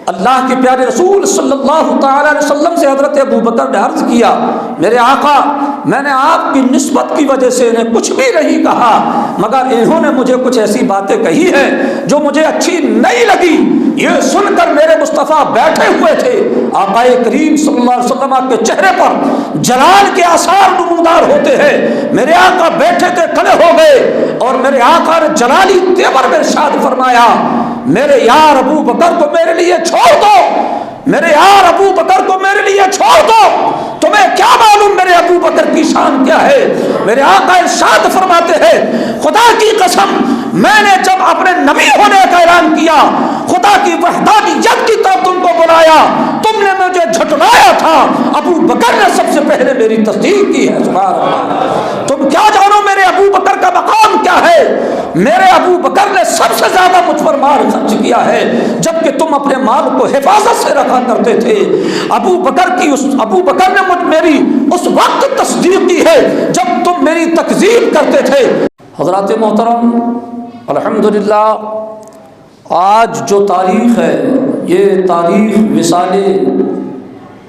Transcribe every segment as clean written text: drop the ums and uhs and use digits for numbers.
اللہ کے پیارے رسول صلی اللہ تعالی علیہ وسلم سے حضرت ابو بکر نے عرض کیا، میرے آقا میں نے آپ کی نسبت کی وجہ سے انہیں کچھ بھی نہیں کہا، مگر انہوں نے مجھے کچھ ایسی باتیں کہی ہیں جو مجھے اچھی نہیں لگی۔ یہ سن کر میرے مصطفیٰ بیٹھے ہوئے تھے، آقا کریم صلی اللہ علیہ وسلم کے چہرے پر جلال کے آثار نمودار ہوتے ہیں۔ میرے آقا بیٹھے تھے، کھڑے ہو گئے اور میرے آقا نے جلالی تیور میں ارشاد فرمایا، میرے یار ابو بکر کو میرے لیے چھوڑ دو، میرے یار ابو بکر کو میرے لیے چھوڑ دو، تمہیں کیا معلوم میرے ابو بکر کی شان کیا ہے۔ میرے آقا ارشاد فرماتے ہیں، خدا کی قسم میں نے جب اپنے نبی ہونے کا اعلان کیا، خدا کی وحدانیت کی طرف تم کو بلایا، تم نے مجھے جھٹلایا تھا، ابو بکر نے سب سے پہلے میری تصدیق کی ہے۔ سبحان اللہ، تم کیا جانو میرے ابو بکر کا مقام کیا ہے۔ میرے ابو بکر نے سب سے زیادہ مجھ پر مال خرچ کیا ہے، جبکہ تم اپنے مال کو حفاظت سے رکھا کرتے تھے۔ ابو بکر نے میری اس وقت تصدیق کی ہے جب تم میری تکذیب کرتے تھے۔ حضرات محترم، الحمدللہ آج جو تاریخ ہے یہ تاریخ وصال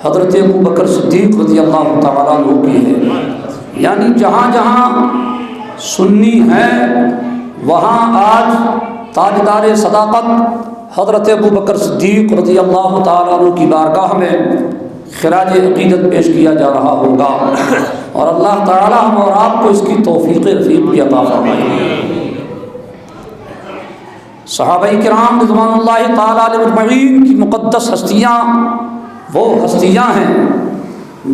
حضرت ابو بکر صدیق رضی اللہ تعالیٰ عنہ کی ہے، یعنی جہاں جہاں سنی ہیں وہاں آج تاجدار صداقت حضرت ابو بکر صدیق رضی اللہ تعالیٰ عنہ کی بارگاہ میں خراج عقیدت پیش کیا جا رہا ہوگا، اور اللہ تعالیٰ ہم اور آپ کو اس کی توفیق رفیق بھی عطا فرمائے۔ صحابہ کرام رضوان اللہ تعالیٰ علیہ اجمعین کی مقدس ہستیاں وہ ہستیاں ہیں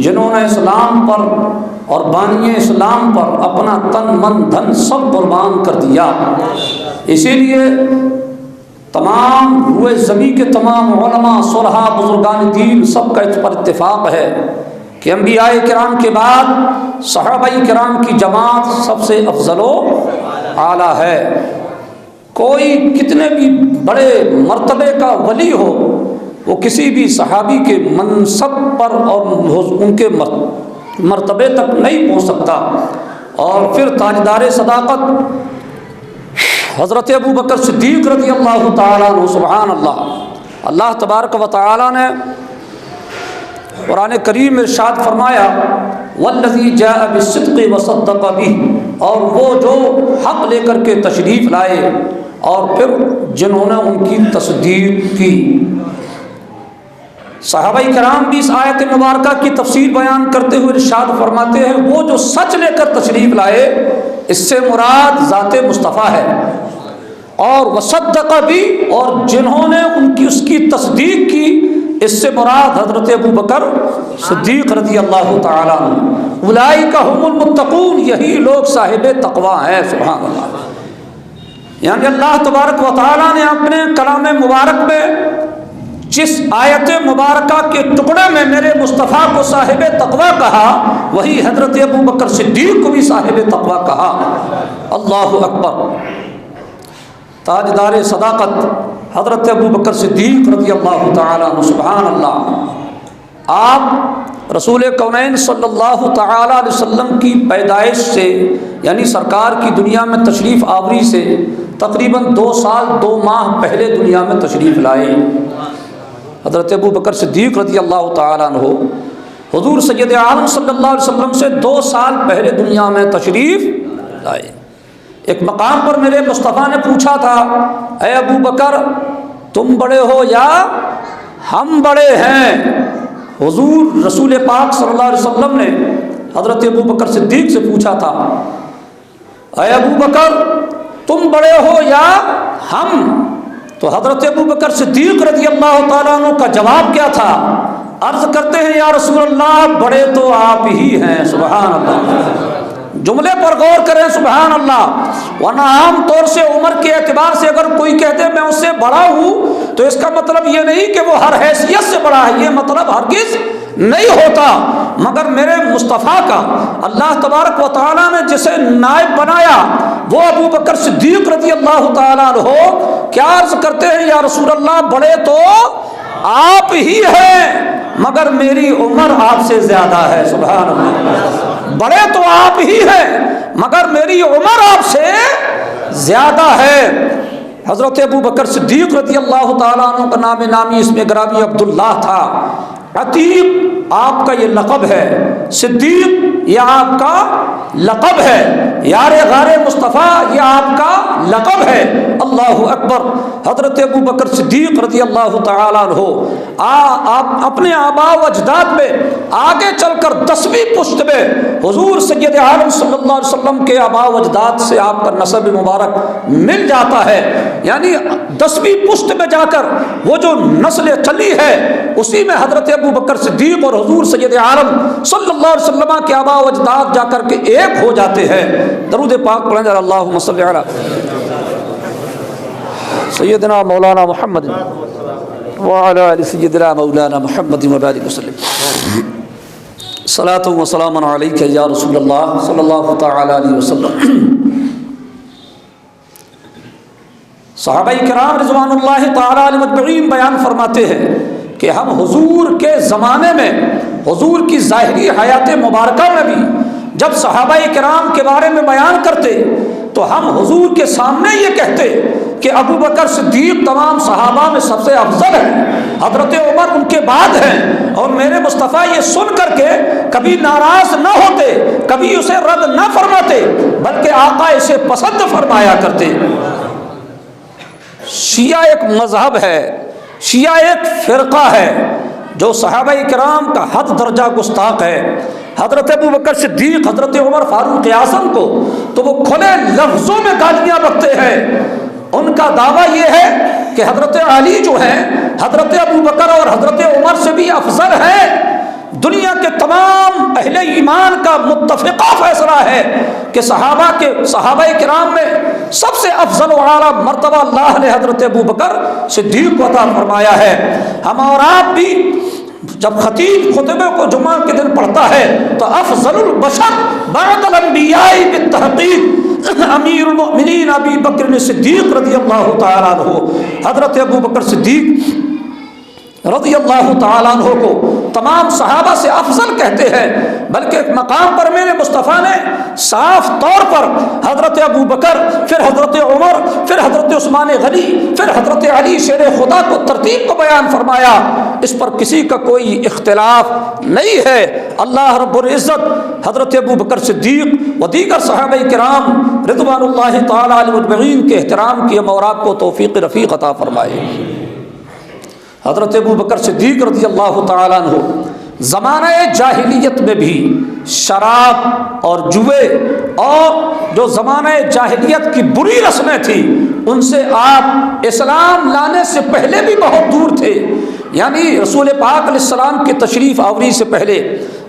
جنہوں نے اسلام پر اور بانی اسلام پر اپنا تن من دھن سب قربان کر دیا۔ اسی لیے تمام روئے زمین کے تمام علماء، صلحاء، بزرگان دین سب کا اس پر اتفاق ہے کہ انبیاء کرام کے بعد صحابہ کرام کی جماعت سب سے افضل و اعلیٰ ہے۔ کوئی کتنے بھی بڑے مرتبے کا ولی ہو، وہ کسی بھی صحابی کے منصب پر اور ان کے مرتبے تک نہیں پہنچ سکتا۔ اور پھر تاجدار صداقت حضرت ابو بکر صدیق رضی اللہ تعالیٰ عنہ، سبحان اللہ، اللہ تبارک و تعالیٰ نے قرآن کریم میں ارشاد فرمایا، والذی جاء بالصدق وصدق بہ، اور وہ جو حق لے کر کے تشریف لائے اور پھر جنہوں نے ان کی تصدیق کی۔ صحابہ کرام بھی اس آیت مبارکہ کی تفسیر بیان کرتے ہوئے ارشاد فرماتے ہیں، وہ جو سچ لے کر تشریف لائے اس سے مراد ذات مصطفیٰ ہے، اور وصدق بھی، اور جنہوں نے اس کی تصدیق کی اس سے مراد حضرت ابو بکر صدیق رضی اللہ تعالیٰ عنہ۔ اولئک هم المتقون، یہی لوگ صاحب تقوی ہیں۔ سبحان اللہ، یعنی اللہ تبارک و تعالیٰ نے اپنے کلام مبارک میں جس آیت مبارکہ کے ٹکڑے میں میرے مصطفیٰ کو صاحب تقوی کہا، وہی حضرت ابو بکر صدیق کو بھی صاحب تقوی کہا۔ اللہ اکبر، تاجدار صداقت حضرت ابو بکر صدیق رضی اللہ تعالیٰ عنہ، سبحان اللہ، آپ رسول کونین صلی اللہ تعالیٰ علیہ وسلم کی پیدائش سے، یعنی سرکار کی دنیا میں تشریف آوری سے تقریباً 2 سال 2 ماہ پہلے دنیا میں تشریف لائے۔ حضرت ابو بکر صدیق رضی اللہ تعالیٰ عنہ حضور سید عالم صلی اللہ علیہ وسلم سے 2 سال پہلے دنیا میں تشریف لائے۔ ایک مقام پر میرے مصطفیٰ نے پوچھا تھا، اے ابو بکر تم بڑے ہو یا ہم بڑے ہیں؟ حضور رسول پاک صلی اللہ علیہ وسلم نے حضرت ابو بکر صدیق سے پوچھا تھا، اے ابو بکر تم بڑے ہو یا ہم؟ تو حضرت ابو بکر صدیق رضی اللہ تعالیٰ عنہ کا جواب کیا تھا؟ عرض کرتے ہیں، یا رسول اللہ بڑے تو آپ ہی ہیں۔ سبحان اللہ، جملے پر غور کریں، سبحان اللہ، ورنہ عام طور سے عمر کے اعتبار سے اگر کوئی کہتے میں اس سے بڑا ہوں تو اس کا مطلب یہ نہیں کہ وہ ہر حیثیت سے بڑا ہے، یہ مطلب ہرگز نہیں ہوتا، مگر میرے مصطفیٰ کا اللہ تبارک و تعالیٰ نے جسے نائب بنایا وہ ابو بکر صدیق رضی اللہ تعالیٰ عنہ کیا عرض کرتے ہیں، یا رسول اللہ بڑے تو آپ ہی ہیں مگر میری عمر آپ سے زیادہ ہے۔ سبحان اللہ، بڑے تو آپ ہی ہیں مگر میری عمر آپ سے زیادہ ہے۔ حضرت ابو بکر صدیق رضی اللہ تعالیٰ عنہ کا نام نامی اس میں گرامی عبداللہ تھا، عتیق آپ کا یہ لقب ہے، صدیق یہ آپ کا لقب ہے، یار غار مصطفیٰ یہ آپ کا لقب ہے۔ اللہ اکبر۔ حضرت ابو بکر صدیق رضی اللہ تعالیٰ عنہ آپ اپنے آباء و اجداد میں آگے چل کر 10ویں پشت میں حضور سید عالم صلی اللہ علیہ وسلم کے آباء و اجداد سے آپ کا نسب مبارک مل جاتا ہے، یعنی 10ویں پشت میں جا کر وہ جو نسل چلی ہے اسی میں حضرت ابو بکر صدیق اور حضور سید عالم صلی اللہ علیہ وسلم کے آباء و اجداد جا کر کے ایک ہو جاتے ہیں۔ درود پاک پڑھیں جا اللہم صلی علی سیدنا مولانا محمد وعلی آل سیدنا مولانا محمد وبارک وسلم۔ صلاۃ و سلام علیک یا رسول اللہ صلی اللہ تعالی علیہ وسلم۔ صحابہ کرام رضوان اللہ تعالی علیہم اجمعین بیان فرماتے ہیں کہ ہم حضور کے زمانے میں، حضور کی ظاہری حیات مبارکہ میں بھی جب صحابہ کرام کے بارے میں بیان کرتے تو ہم حضور کے سامنے یہ کہتے کہ ابو بکر صدیق تمام صحابہ میں سب سے افضل ہے، حضرت عمر ان کے بعد ہیں، اور میرے مصطفیٰ یہ سن کر کے کبھی ناراض نہ ہوتے، کبھی اسے رد نہ فرماتے، بلکہ آقا اسے پسند فرمایا کرتے۔ شیعہ ایک مذہب ہے، شیعہ ایک فرقہ ہے جو صحابہ کرام کا حد درجہ گستاخ ہے۔ حضرت ابو بکر صدیق، حضرت عمر فاروق اعظم کو تو وہ کھلے لفظوں میں گالیاں بکتے ہیں۔ ان کا دعویٰ یہ ہے کہ حضرت علی جو ہے حضرت ابو بکر اور حضرت عمر سے بھی افضل ہے۔ دنیا کے تمام اہل ایمان کا متفقہ فیصلہ ہے کہ صحابہ کرام میں سب سے افضل و اعلیٰ مرتبہ اللہ نے حضرت ابو بکر صدیق کو عطا فرمایا ہے۔ ہم اور آپ بھی جب خطیب خطبے کو جمعہ کے دن پڑھتا ہے تو افضل البشر بعد الانبیاء بالتحقیق امیر المؤمنین ابی بکر صدیق رضی اللہ تعالیٰ عنہ، حضرت ابو بکر صدیق رضی اللہ تعالیٰ عنہ کو تمام صحابہ سے افضل کہتے ہیں، بلکہ ایک مقام پر میرے مصطفیٰ نے صاف طور پر حضرت ابو بکر، پھر حضرت عمر، پھر حضرت عثمان غنی، پھر حضرت علی شیر خدا کو ترتیب کو بیان فرمایا۔ اس پر کسی کا کوئی اختلاف نہیں ہے۔ اللہ رب العزت حضرت ابو بکر صدیق و دیگر صحابہ کرام رضوان اللہ تعالیٰ علیہم اجمعین کے احترام کی ہم اور آپ کو توفیق رفیق عطا فرمائے۔ حضرت ابو بکر صدیق رضی اللہ تعالیٰ عنہ زمانہ جاہلیت میں بھی شراب اور جوئے اور جو زمانہ جاہلیت کی بری رسمیں تھیں ان سے آپ اسلام لانے سے پہلے بھی بہت دور تھے، یعنی رسول پاک علیہ السلام کی تشریف آوری سے پہلے،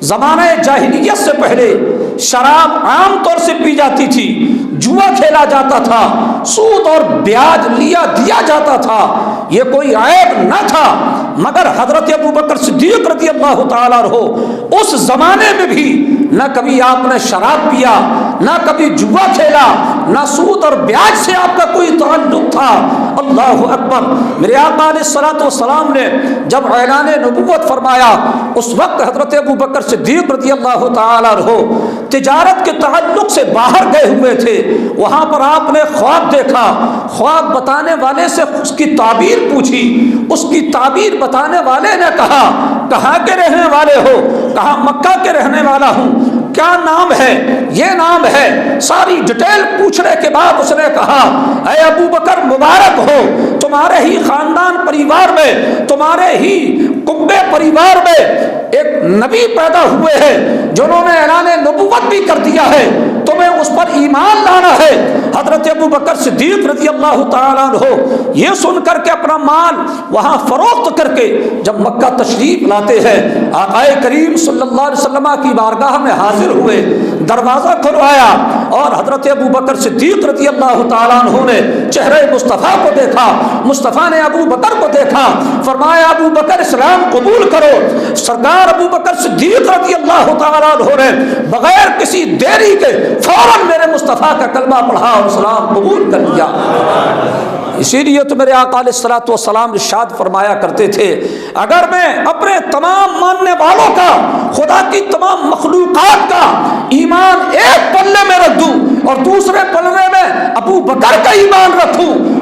زمانہ جاہلیت سے پہلے شراب عام طور سے پی جاتی تھی، جوا کھیلا جاتا تھا، سود اور بیاج دیا جاتا تھا، یہ کوئی عیب نہ تھا، مگر حضرت ابو بکر صدیق رضی اللہ تعالیٰ عنہ اس زمانے میں بھی نہ کبھی آپ نے شراب پیا، نہ کبھی جوا کھیلا، نہ سود اور بیاج سے آپ کا کوئی تعلق تھا۔ اللہ اکبر۔ میرے آقا علیہ الصلوۃ والسلام نے جب اعلان نبوت فرمایا اس وقت حضرت ابو بکر صدیق رضی اللہ تعالیٰ عنہ تجارت کے تعلق سے باہر گئے ہوئے تھے، وہاں پر آپ نے خواب دیکھا، خواب بتانے والے سے اس کی تعبیر پوچھی، اس کی تعبیر بتانے والے نے کہا کہاں کے رہنے والے ہو؟ کہا مکہ کے رہنے والا ہوں۔ کیا نام ہے؟ یہ نام ہے۔ ساری ڈیٹیل پوچھنے کے بعد اس نے کہا اے ابو بکر مبارک ہو، تمہارے ہی خاندان پریوار میں، تمہارے ہی کنبے پریوار میں ایک نبی پیدا ہوئے ہیں جنہوں نے اعلان نبوت بھی کر دیا ہے، تمہیں اس پر ایمان لانا ہے۔ حضرت ابو بکر صدیق رضی اللہ تعالیٰ عنہ یہ سن کر کے اپنا مال وہاں فروخت کر کے جب مکہ تشریف لاتے ہیں، آقا کریم صلی اللہ علیہ وسلم کی بارگاہ میں حاضر ہوئے، دروازہ کھلوایا اور حضرت ابو بکر صدیق رضی اللہ تعالیٰ عنہ نے چہرے مصطفیٰ کو دیکھا، مصطفیٰ نے ابو بکر کو دیکھا، فرمایا ابو بکر اسلام قبول کرو۔ سرکار ابو بکر صدیق رضی اللہ تعالیٰ عنہ نے بغیر کسی دیری کے فوراً میرے مصطفیٰ کا کلمہ پڑھا اور اسلام قبول کر لیا۔ اسی لیے تو میرے آقا علیہ الصلوۃ والسلام ارشاد فرمایا کرتے تھے اگر میں اپنے تمام ماننے والوں کا، خدا کی تمام مخلوقات کا ایمان ایک پلے میں رکھ دوں اور دوسرے پلے میں ابو بکر کا ایمان رکھوں،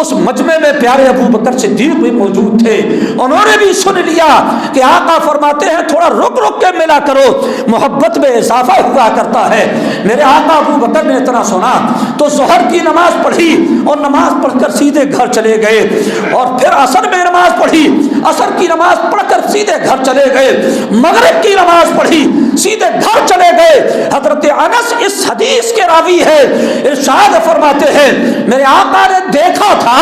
اس مجمع میں پیارے ابو بکر صدیق بھی موجود تھے، انہوں نے بھی سن لیا کہ آقا فرماتے ہیں تھوڑا رک رک کے ملا کرو، محبت میں اضافہ ہوا کرتا ہے۔ میرے آقا ابو بکر نے اتنا سنا تو ظہر کی نماز پڑھی اور نماز پڑھ کر سیدھے گھر چلے گئے، اور پھر عصر میں نماز پڑھی، عصر کی نماز پڑھ کر سیدھے گھر چلے گئے، مغرب کی نماز پڑھی، سیدھے گھر چلے گئے۔ حضرت انس اس حدیث کے راوی ہے، ارشاد فرماتے ہیں میرے آقا نے دیکھا تھا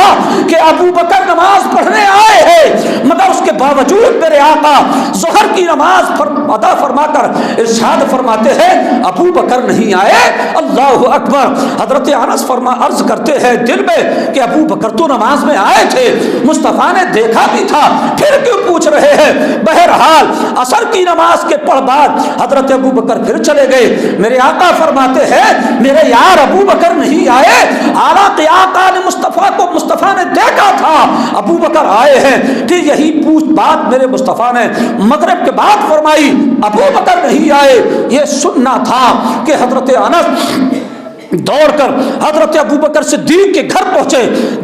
کہ ابو بکر نماز پڑھنے آئے ہیں، مگر اس کے باوجود میرے آقا ظہر کی نماز ادا فرما کر ارشاد فرماتے ہیں ابو بکر نہیں آئے۔ اللہ اکبر۔ حضرت انس عرض کرتے ہیں دل میں کہ ابو بکر تو نماز میں آئے تھے، مصطفیٰ نے دیکھا بھی تھا، پھر کیوں پوچھ رہے ہیں؟ بہرحال عصر کی نماز کے پڑھ بعد حضرت ابو بکر پھر چلے گئے۔ میرے آقا فرماتے ہیں میرے یار ابو بکر نہیں آئے، حالانکہ آقا نے مصطفیٰ نے دیکھا تھا ابو بکر آئے ہیں۔ کہ یہی پوچھ بات میرے مصطفیٰ نے مغرب کے بعد فرمائی، ابو بکر نہیں آئے۔ یہ سننا تھا کہ حضرت انس دوڑ کر حضرت ابو بکر صدیق کے گھر پہنچے،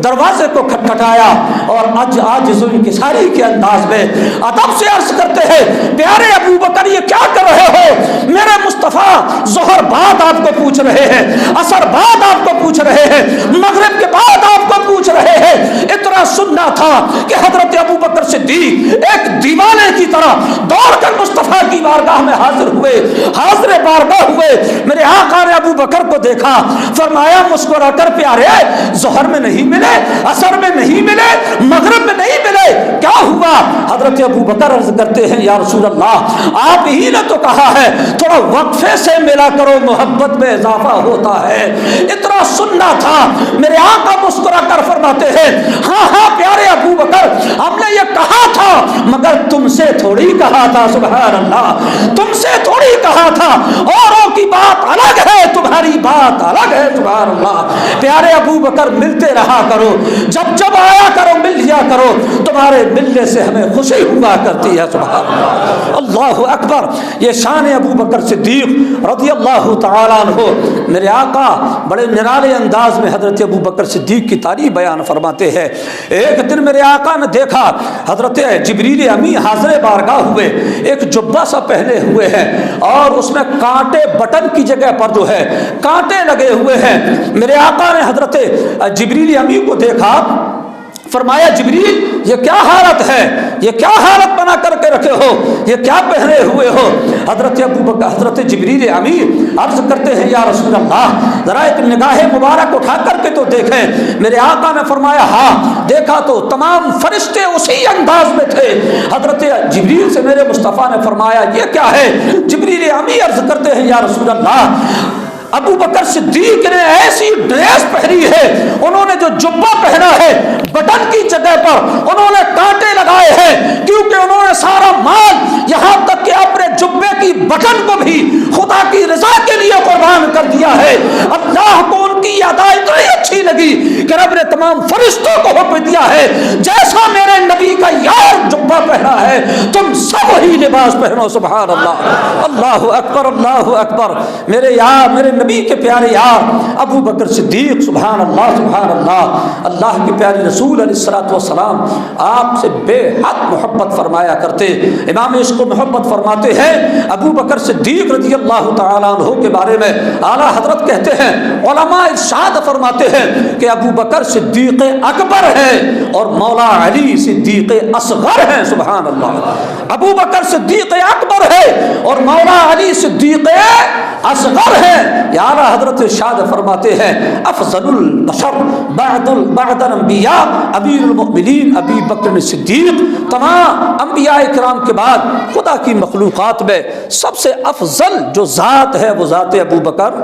دروازے کو کھٹکھٹایا اور عاجز انکساری کے انداز میں ادب سے عرض کرتے ہیں پیارے ابو بکر یہ کیا کر رہے ہو؟ میرے مصطفیٰ ظہر بعد آپ کو پوچھ رہے ہیں، عصر بعد آپ کو پوچھ رہے ہیں، مغرب کے بعد آپ کو پوچھ رہے ہیں۔ اتنا سننا تھا کہ حضرت ابو بکر صدیق ایک دیوانے کی طرح دوڑ کر مصطفیٰ کی بارگاہ میں حاضر ہوئے، حاضر بارگاہ ہوئے۔ میرے آقا نے ابو بکر کو دیکھا، فرمایا مسکرا کر پیارے ظہر میں نہیں ملے، عصر میں نہیں ملے، مغرب میں نہیں ملے، کیا ہوا؟ حضرت ابو بکر عرض کرتے ہیں یا رسول اللہ آپ ہی نے تو کہا ہے تھوڑا وقفے سے ملا کرو، محبت میں اضافہ ہوتا ہے۔ اتنا سننا تھا۔ میرے آقا مسکرا کر فرماتے ہیں ہاں ہاں پیارے ابو بکر ہم نے یہ کہا تھا، مگر تم سے تھوڑی کہا تھا، سبحان اللہ، تم سے تھوڑی کہا تھا، اوروں کی بات الگ ہے، تمہاری بات الگ ہے، سبحان اللہ۔ پیارے ابو بکر ملتے رہا کرو، جب جب آیا کرو مل لیا کرو، تمہارے ملنے سے ہمیں خوشی ہوا کرتی ہے، سبحان اللہ۔ اللہ اکبر۔ یہ شان ابو بکر صدیق رضی اللہ تعالیٰ عنہ۔ میرے آقا بڑے نرالے انداز میں حضرت ابو بکر صدیق کی تعریف بیان فرماتے ہیں۔ ایک دن میرے آقا نے دیکھا حضرت جبریل امی حاضر بارگاہ ہوئے، ایک جبہ سا پہنے ہوئے ہیں اور اس میں کانٹے بٹن کی جگہ پر جو ہے کانٹے لگے ہوئے ہیں۔ میرے آقا نے حضرت جبریل امی کو دیکھا، فرمایا جبریل یہ کیا حالت ہے، یہ کیا حالت بنا کر کے رکھے ہو، یہ کیا پہنے ہوئے ہو؟ حضرت جبریل امین عرض کرتے ہیں یا رسول اللہ ذرا ایک نگاہ مبارک اٹھا کر کے تو دیکھیں۔ میرے آقا نے فرمایا ہاں دیکھا تو تمام فرشتے اسی انداز میں تھے۔ حضرت جبریل سے میرے مصطفیٰ نے فرمایا یہ کیا ہے؟ جبریل امین عرض کرتے ہیں یا رسول اللہ ابو بکر صدیق نے ایسی ڈریس پہنی ہے، انہوں نے جو جبہ پہنا ہے بٹن کی جگہ پر انہوں نے کانٹے لگائے ہیں، کیونکہ انہوں نے سارا مال یہاں تک کہ اپنے جبے کی بٹن کو بھی خدا کی رضا کے لیے قربان کر دیا ہے۔ اللہ کو ان کی ادا اتنی اچھی لگی کہ رب نے تمام فرشتوں کو حکم دیا ہے جیسا میرے نبی کا یار جبہ پہنا ہے تم سب ہی لباس پہنو، سبحان اللہ۔ اللہ اکبر، اللہ اکبر۔ میرے یار، میرے نبی کے پیارے یار ابو بکر صدیق، سبحان اللہ سبحان اللہ۔ اللہ کے پیارے رسول علیہ الصلوۃ والسلام آپ سے بے حد محبت فرمایا کرتے۔ امام عشق و محبت فرماتے ہیں ابو بکر صدیق رضی اللہ تعالیٰ عنہ کے بارے میں اعلیٰ حضرت کہتے ہیں، علماء ارشاد فرماتے ہیں کہ ابو بکر صدیق اکبر ہے اور مولا علی صدیق اصغر ہیں، سبحان اللہ۔ ابو بکر صدیق اکبر ہے اور مولا علی صدیق اصغر ہے۔ یا اعلیٰ حضرت ارشاد فرماتے ہیں افضل البشر بعد الانبیاء امیر المؤمنین ابی بکر صدیق۔ تمام انبیاء کرام کے بعد خدا کی مخلوقات میں سب سے افضل جو ذات ہے وہ ذات ابو بکر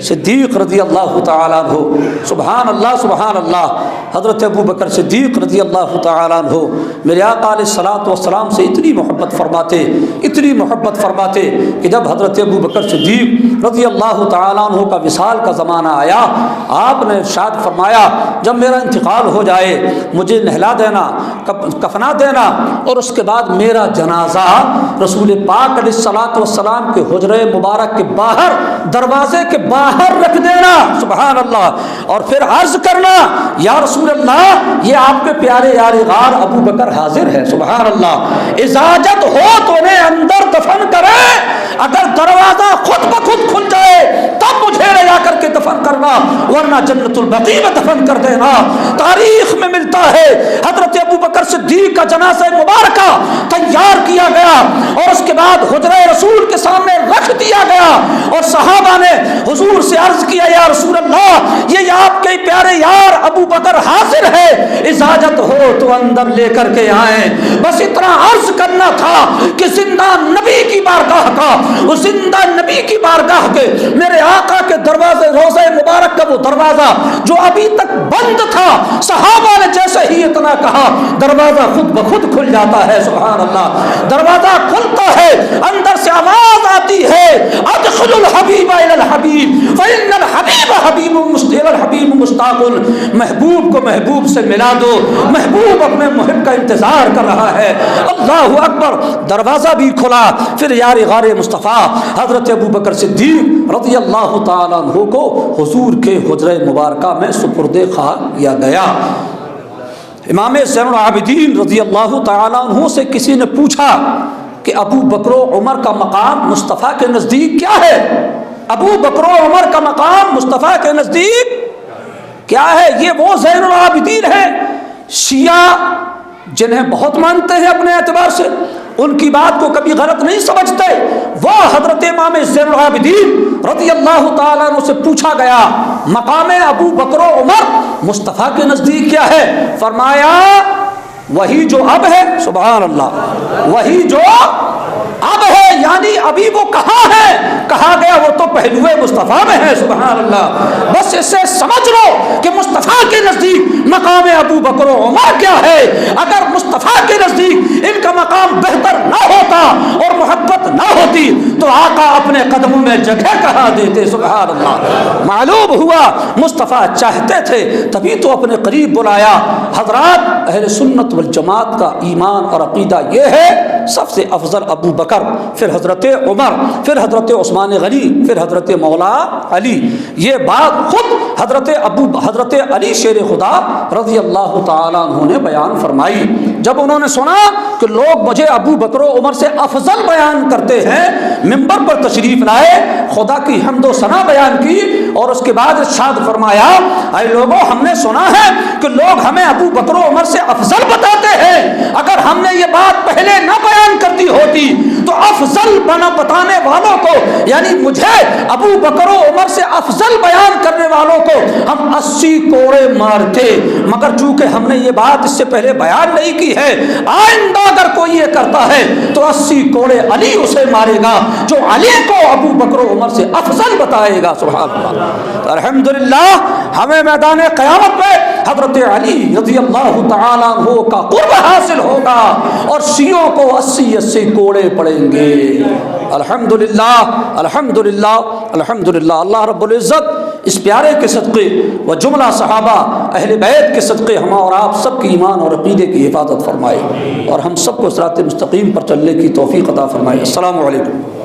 صدیق رضی اللہ تعالیٰ عنہ۔ سبحان اللہ سبحان اللہ۔ حضرت ابو بکر صدیق رضی اللہ تعالیٰ عنہ میرے آقا علیہ الصلوۃ والسلام سے اتنی محبت فرماتے، اتنی محبت فرماتے کہ جب حضرت ابو بکر صدیق رضی اللہ تعالیٰ عنہ کا وصال کا زمانہ آیا، آپ نے ارشاد فرمایا جب میرا انتقال ہو جائے مجھے نہلا دینا، کفنا دینا، اور اس کے بعد میرا جنازہ رسول پاک علیہ الصلوۃ والسلام کے حجرہ مبارک کے باہر، دروازے کے باہر رکھ دینا، سبحان اللہ، اور پھر عرض کرنا یا رسول اللہ یہ آپ کے پیارے یار غار ابو بکر حاضر ہے، سبحان اللہ، اجازت ہو تو انہیں اندر دفن کرے، اگر دروازہ خود بخود کھل جائے تب مجھے لے جا کر کے دفن کرنا، ورنہ جنت البقیع میں دفن کر دینا۔ تاریخ میں ملتا ہے حضرت ابو بکر صدیق کا جنازہ مبارکہ تیار کیا گیا اور اس کے بعد حجرہ رسول کے سامنے رکھ دیا گیا، اور صحابہ نے حضور سے عرض کیا یا رسول اللہ یہ آپ کے پیارے یار ابو بکر حاضر ہے، اجازت ہو تو اندر لے کر کے آئیں۔ بس اتنا عرض کرنا تھا کہ زندہ نبی کی بارگاہ کا، اس زندہ نبی کی بارگاہ کے میرے آقا کے دروازے روضہ مبارک کا وہ دروازہ جو ابھی تک بند تھا، صحابہ نے جیسے ہی اتنا کہا دروازہ خود بخود کھل جاتا ہے، سبحان اللہ، دروازہ کھلتا ہے، اندر سے آواز آتی ہے ادخل الحبیب الی الحبیب فإن الحبیب حبیب مشتاق، محبوب کو محبوب سے ملا دو، محبوب اپنے محب کا انتظار کر رہا ہے۔ اللہ اکبر، دروازہ بھی کھلا، پھر یار غار مصطفیٰ حضرت ابو بکر صدیق رضی اللہ تعالیٰ عنہ کو حضور کے حجرہ مبارکہ میں سپرد خاک کیا گیا۔ امام زین العابدین رضی اللہ تعالیٰ عنہ سے کسی نے پوچھا کہ ابو بکر و عمر کا مقام مصطفیٰ کے نزدیک کیا ہے؟ ابو بکر و عمر کا مقام مصطفیٰ کے نزدیک کیا ہے؟ یہ وہ زین العابدین ہیں شیعہ جنہیں بہت مانتے ہیں اپنے اعتبار سے، ان کی بات کو کبھی غلط نہیں سمجھتے، وہ حضرت امام زین العابدین رضی اللہ تعالیٰ عنہ سے پوچھا گیا مقام ابو بکر و عمر مصطفیٰ کے نزدیک کیا ہے؟ فرمایا وہی جو اب ہے، سبحان اللہ، وہی جو اب ہے، یعنی ابھی وہ کہاں ہے؟ کہا گیا وہ تو پہلوئے مصطفیٰ میں ہے، سبحان اللہ۔ بس اس سے سمجھ لو کہ مصطفیٰ کے نزدیک مقام ابو بکر و عمر کیا ہے۔ اگر مصطفیٰ کے نزدیک ان کا مقام بہتر نہ ہوتا اور محبت نہ ہوتی تو آقا اپنے قدموں میں جگہ کہاں دیتے، سبحان اللہ۔ معلوم ہوا مصطفیٰ چاہتے تھے تبھی تو اپنے قریب بلایا۔ حضرات اہل سنت والجماعت کا ایمان اور عقیدہ یہ ہے سب سے افضل ابو بکر، پھر حضرت عمر، پھر حضرت عثمان غنی، پھر حضرت مولا علی۔ یہ بات خود حضرت علی شیر خدا رضی اللہ تعالیٰ عنہ نے بیان فرمائی۔ جب انہوں نے سنا کہ لوگ مجھے ابو بکر و عمر سے افضل بیان کرتے ہیں، منبر پر تشریف لائے، خدا کی حمد و ثنا بیان کی، اور اس کے بعد ارشاد فرمایا اے لوگوں ہم نے سنا ہے کہ لوگ ہمیں ابو بکر و عمر سے افضل بتاتے ہیں، اگر ہم نے یہ بات پہلے نہ بیان کرتی ہوتی تو افضل بتانے والوں کو، یعنی مجھے ابو بکر و عمر سے افضل بیان کرنے والوں کو ہم 80 کوڑے مارتے، مگر چونکہ ہم نے یہ بات اس سے پہلے بیان نہیں کی ہے، آئندہ اگر کوئی یہ کرتا ہے تو 80 کوڑے علی اسے مارے گا جو علی کو ابو بکر و عمر سے افضل بتائے گا، سبحان اللہ۔ الحمدللہ ہمیں میدان قیامت پہ حضرت علی رضی اللہ تعالیٰ عنہ کا قرب حاصل ہوگا اور شیعوں کو 80 کوڑے پڑیں گے۔ الحمدللہ الحمدللہ الحمدللہ۔ اللہ رب العزت اس پیارے کے صدقے و جملہ صحابہ اہل بیت کے صدقے ہم اور آپ سب کی ایمان اور عقیدے کی حفاظت فرمائے اور ہم سب کو صراط مستقیم پر چلنے کی توفیق عطا فرمائے۔ السلام علیکم۔